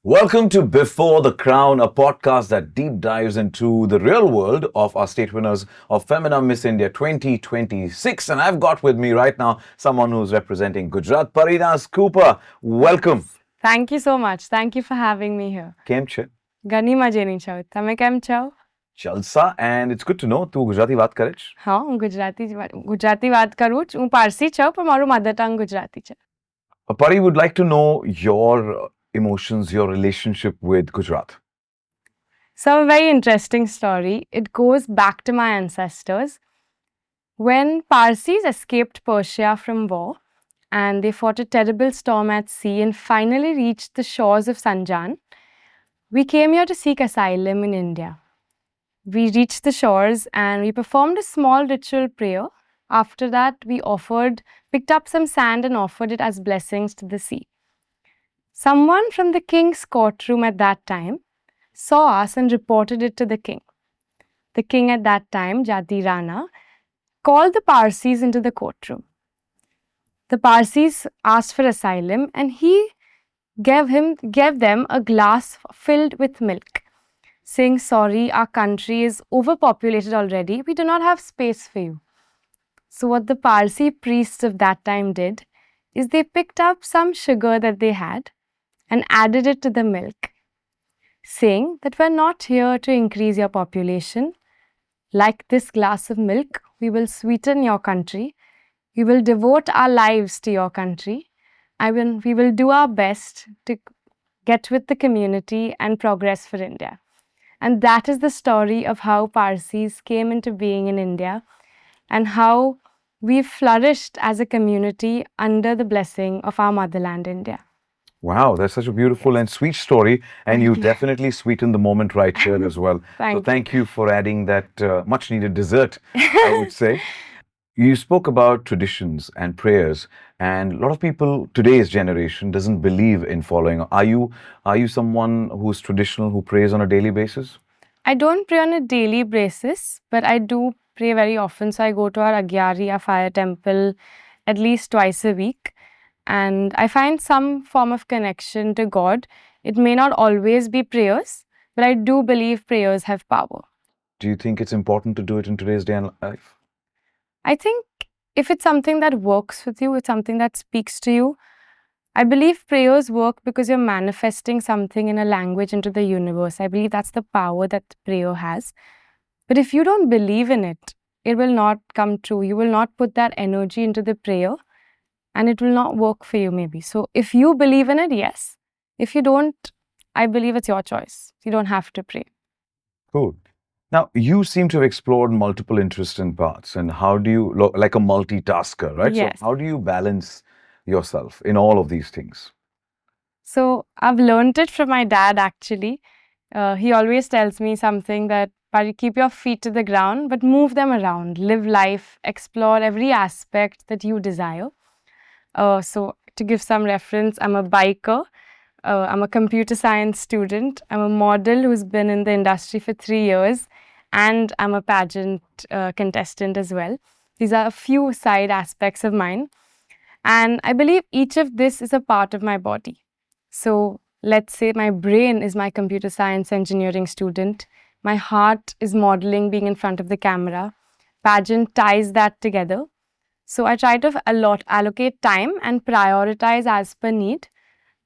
Welcome to Before the Crown, a podcast that deep dives into the real world of our state winners of Femina Miss India 2026. And I've got with me right now someone who's representing Gujarat, Parinaz Cooper. Welcome. Thank you so much. Thank you for having me here. કેમ છે? ઘણી મજાની છો. તમે કેમ છો? જલસા, and it's good to know તું ગુજરાતી વાત કરે છે. હા, હું ગુજરાતી વાત કરું છું. હું પારસી છું, પણ મારું મધર ટંગ ગુજરાતી છે. Pari would like to know your emotions, your relationship with Gujarat. So, a very interesting story. It goes back to my ancestors. When Parsis escaped Persia from war and they fought a terrible storm at sea and finally reached the shores of Sanjan, we came here to seek asylum in India. We reached the shores and we performed a small ritual prayer. After that, we picked up some sand and offered it as blessings to the sea. Someone from the king's courtroom at that time saw us and reported it to the king. The king at that time, Jati Rana, called the Parsis into the courtroom. The Parsis asked for asylum and he gave them a glass filled with milk, saying, "Sorry, our country is overpopulated already. We do not have space for you." So what the Parsi priests of that time did is they picked up some sugar that they had and added it to the milk, saying that we're not here to increase your population. Like this glass of milk, we will sweeten your country. We will devote our lives to your country. We will do our best to get with the community and progress for India. And that is the story of how Parsis came into being in India and how we've flourished as a community under the blessing of our motherland, India. Wow, that's such a beautiful and sweet story, and you definitely sweetened the moment right here as well. Thank you for adding that much needed dessert, I would say. You spoke about traditions and prayers, and a lot of people, today's generation, doesn't believe in following. Are you someone who's traditional, who prays on a daily basis? I don't pray on a daily basis, but I do pray very often. So I go to our Agyari, our fire temple, at least twice a week. And I find some form of connection to God. It may not always be prayers, but I do believe prayers have power. Do you think it's important to do it in today's day and life? I think if it's something that works with you, it's something that speaks to you. I believe prayers work because you're manifesting something in a language into the universe. I believe that's the power that prayer has. But if you don't believe in it, it will not come true. You will not put that energy into the prayer and it will not work for you maybe. So if you believe in it, yes. If you don't, I believe it's your choice. You don't have to pray. Cool. Now, you seem to have explored multiple interests and paths, and how do you, like a multitasker, right? Yes. So how do you balance yourself in all of these things? So I've learned it from my dad actually. He always tells me something that, Pari, keep your feet to the ground, but move them around. Live life, explore every aspect that you desire. So to give some reference, I'm a biker. I'm a computer science student. I'm a model who's been in the industry for 3 years. And I'm a pageant contestant as well. These are a few side aspects of mine. And I believe each of this is a part of my body. So let's say my brain is my computer science engineering student. My heart is modeling, being in front of the camera. Pageant ties that together. So I try to allocate time and prioritize as per need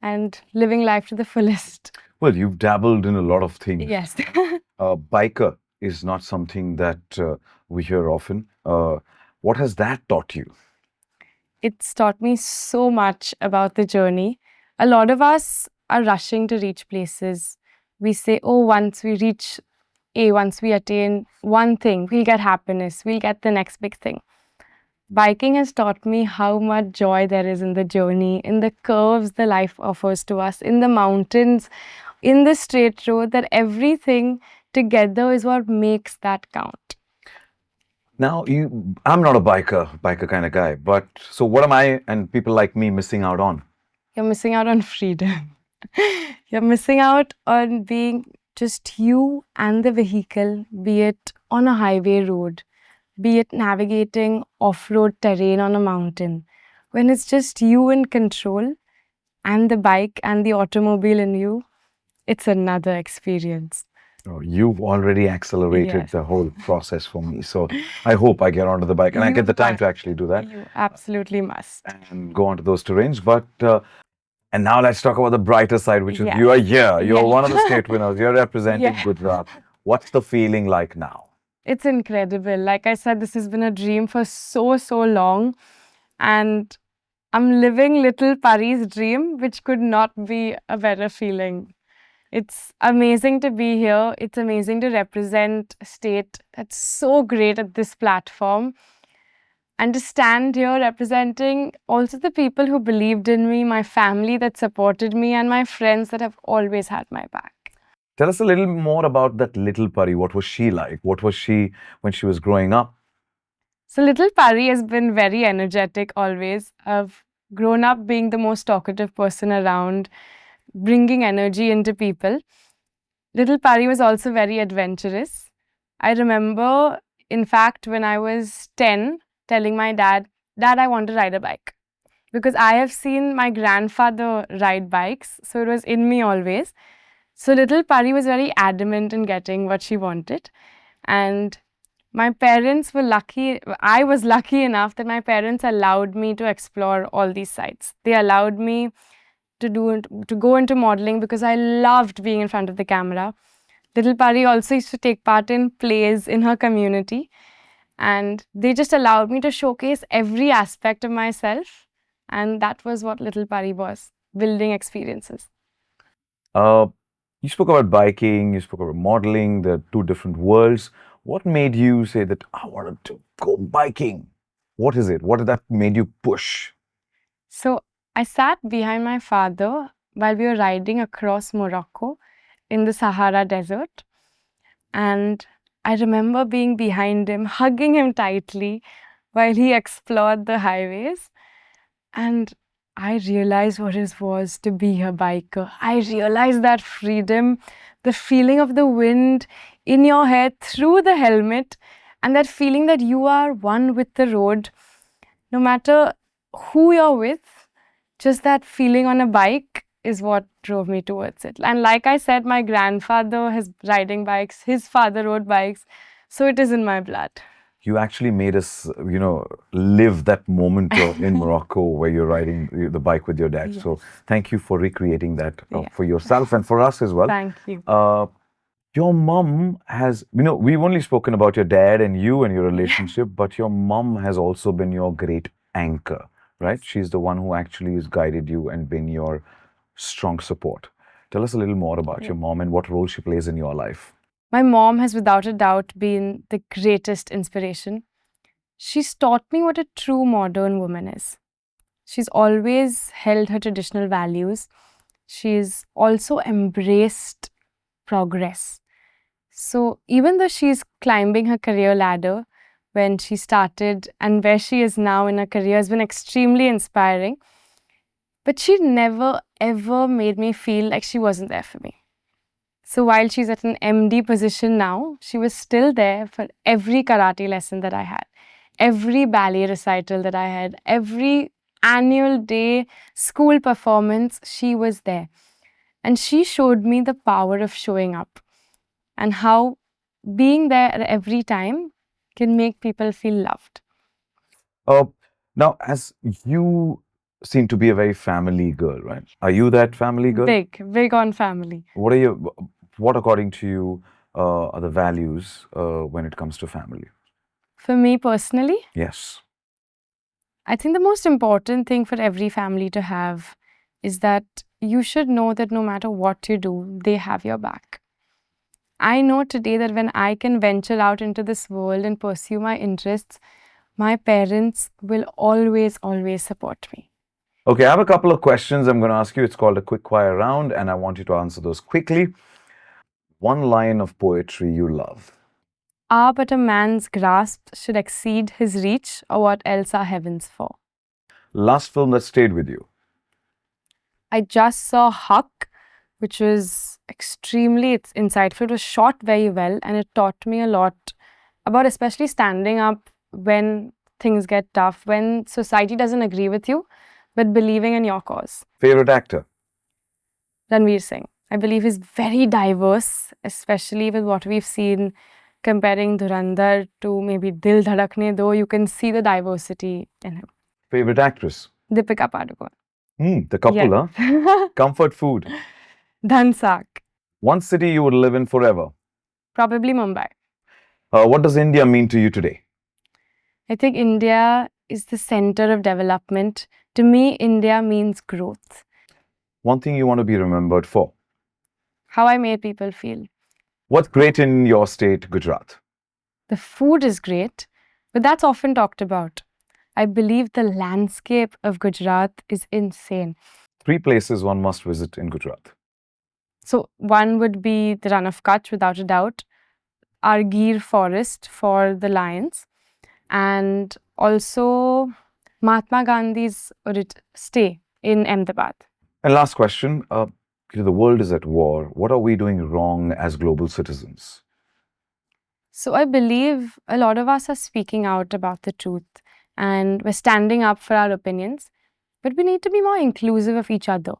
and living life to the fullest. Well, you've dabbled in a lot of things. Yes. Biker is not something that we hear often. What has that taught you? It's taught me so much about the journey. A lot of us are rushing to reach places. We say, oh, once we reach A, once we attain one thing, we'll get happiness, we'll get the next big thing. Biking has taught me how much joy there is in the journey, in the curves the life offers to us, in the mountains. in the straight road, that everything together is what makes that count. Now, I'm not a biker kind of guy, but so what am I and people like me missing out on? You're missing out on freedom. You're missing out on being just you and the vehicle, be it on a highway road, be it navigating off-road terrain on a mountain. When it's just you in control and the bike and the automobile in you, it's another experience. Oh, you've already accelerated Yes. the whole process for me. So I hope I get onto the bike and I You get the time must. to actually do that You absolutely must. and go onto those terrains. But and now let's talk about the brighter side, which is Yes. you are here. You're Yes. one of the state winners. You're representing Yeah. Gujarat. What's the feeling like now? It's incredible. Like I said, this has been a dream for so long. And I'm living little Pari's dream, which could not be a better feeling. It's amazing to be here. It's amazing to represent a state that's so great at this platform. And to stand here representing also the people who believed in me, my family that supported me, and my friends that have always had my back. Tell us a little more about that little Pari. What was she like? What was she when she was growing up? So little Pari has been very energetic always. I've grown up being the most talkative person around, bringing energy into people. Little Pari was also very adventurous. I remember, in fact, when I was 10, telling my dad, Dad, I want to ride a bike. Because I have seen my grandfather ride bikes, so it was in me always. So little Pari was very adamant in getting what she wanted. And my parents were lucky, I was lucky enough that my parents allowed me to explore all these sites. They allowed me to go into modeling because I loved being in front of the camera. Little Pari also used to take part in plays in her community, and they just allowed me to showcase every aspect of myself, and that was what Little Pari was, building experiences. You spoke about biking, you spoke about modeling, the two different worlds. What made you say that I wanted to go biking? What is it? What did that made you push? So I sat behind my father while we were riding across Morocco in the Sahara Desert. And I remember being behind him, hugging him tightly while he explored the highways. And I realized what it was to be a biker. I realized that freedom, the feeling of the wind in your hair through the helmet, and that feeling that you are one with the road, no matter who you're with, just that feeling on a bike is what drove me towards it. And like I said, my grandfather has riding bikes, his father rode bikes, so it is in my blood. You actually made us, live that moment in Morocco where you're riding the bike with your dad. Yes. So thank you for recreating that Yeah. for yourself and for us as well. Thank you. Your mom has, we've only spoken about your dad and you and your relationship, but your mom has also been your great anchor, right? She's the one who actually has guided you and been your strong support. Tell us a little more about your mom and what role she plays in your life. My mom has without a doubt been the greatest inspiration. She's taught me what a true modern woman is. She's always held her traditional values. She's also embraced progress. So even though she's climbing her career ladder, when she started and where she is now in her career has been extremely inspiring. But she never ever made me feel like she wasn't there for me. So while she's at an MD position now, she was still there for every karate lesson that I had, every ballet recital that I had, every annual day school performance, she was there. And she showed me the power of showing up and how being there at every time can make people feel loved. Now, as you seem to be a very family girl, right? Are you that family girl? Big on family. What according to you are the values when it comes to family? For me personally, Yes. I think the most important thing for every family to have is that you should know that no matter what you do, they have your back. I know today that when I can venture out into this world and pursue my interests, my parents will always support me. Okay, I have a couple of questions I'm going to ask you. It's called a quick fire round, and I want you to answer those quickly. One line of poetry you love. Ah, but a man's grasp should exceed his reach, or what else are heavens for? Last film that stayed with you. I just saw Huck, which was extremely insightful. It was shot very well, and it taught me a lot about especially standing up when things get tough, when society doesn't agree with you, but believing in your cause. Favorite actor. Ranveer Singh. I believe he's very diverse, especially with what we've seen comparing Dhurandhar to maybe Dil Dhadakne Do. You can see the diversity in him. Favorite actress. Deepika Padukone. The couple, Yeah. huh? Comfort food. Dhansak. One city you would live in forever. Probably Mumbai. What does India mean to you today? I think India is the center of development. To me, India means growth. One thing you want to be remembered for. How I made people feel. What's great in your state, Gujarat? The food is great, but that's often talked about. I believe the landscape of Gujarat is insane. 3 places one must visit in Gujarat. So one would be the Run of Kutch, without a doubt, our Gir forest for the lions, and also Mahatma Gandhi's stay in Ahmedabad. And last question, the world is at war. What are we doing wrong as global citizens? So I believe a lot of us are speaking out about the truth and we're standing up for our opinions, but we need to be more inclusive of each other.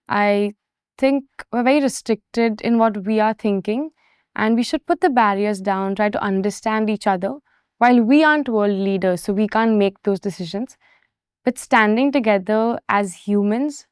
I think we're very restricted in what we are thinking, and we should put the barriers down, try to understand each other. While we aren't world leaders, so we can't make those decisions, but standing together as humans,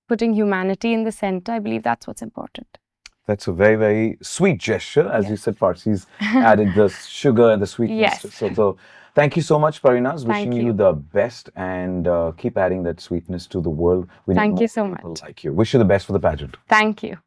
putting humanity in the center, I believe that's what's important. That's a very, very sweet gesture. As you said, Parsi's added the sugar and the sweetness. Yes. So thank you so much, Parinaz. Thank Wishing you the best, and keep adding that sweetness to the world. We need Thank more you so people much. like you. Wish you the best for the pageant. Thank you.